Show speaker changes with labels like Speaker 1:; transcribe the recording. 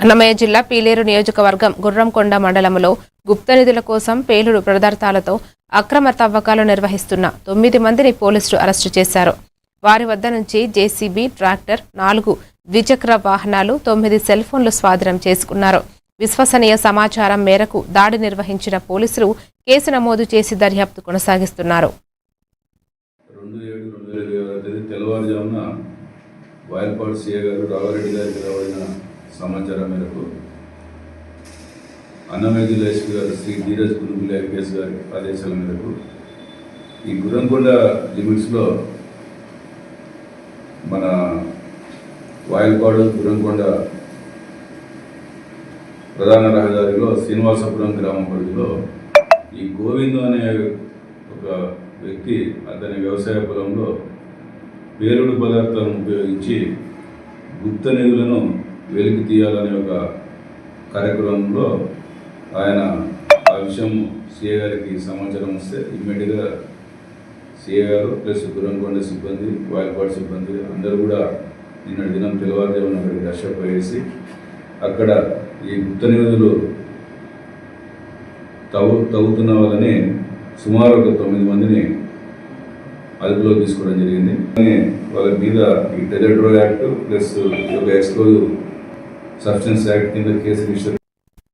Speaker 1: అన్నమయ్య జిల్లా పీలేరు నియోజకవర్గం గుర్రంకొండ మండలంలో గుప్త నిధుల కోసం పేలుడు పదార్థాలతో అక్రమ తవ్వకాలు నిర్వహిస్తున్న 9 మందిని పోలీసులు అరెస్టు చేశారు. వారి వద్ద నుంచి జేసీబీ, ట్రాక్టర్, 4 ద్విచక్ర వాహనాలు, 9 సెల్ ఫోన్లు స్వాధీనం చేసుకున్నారు. విశ్వసనీయ సమాచారం మేరకు దాడి నిర్వహించిన పోలీసులు కేసు నమోదు చేసి దర్యాప్తు కొనసాగిస్తున్నారు.
Speaker 2: సమాచారం మేరకు అన్నమయ్య జిల్లా ఎస్పీ గారు శ్రీ ధీరజ్ గురుకుల ఐపీఎస్ గారి ఆదేశాల మేరకు ఈ గుర్రంకొండ లిమిట్స్లో మన వాయల్పాడు గుర్రంకొండ ప్రధాన రహదారిలో శ్రీనివాసపురం గ్రామం పరిధిలో ఈ గోవిందు అనే ఒక వ్యక్తి అతని వ్యవసాయ పొలంలో పేలుడు పదార్థం ఉపయోగించి గుప్త నిధులను వెలికి తీయాలనే ఒక కార్యక్రమంలో ఆయన ఆ విషయం సిఐ గారికి సమాచారం వస్తే ఇమ్మీడియట్గా సిఐ గారు ప్లస్ గుర్రంకొండ సిబ్బంది, వాయల్పాడు సిబ్బంది అందరూ కూడా నిన్న దినం తెల్లవారుజామున అక్కడికి రషప్ వేసి అక్కడ ఈ గుప్త నిధులు తవ్వుతున్న వాళ్ళని సుమారు ఒక 9 మందిని అదుపులో తీసుకోవడం జరిగింది. వాళ్ళ మీద ఈ టెజర్ డ్రగ్ యాక్ట్ ప్లస్ ఒక ఎక్స్ప్లోజివ్ సబ్స్టెన్స్ యాక్ట్ కింద కేసు రిజిస్టర్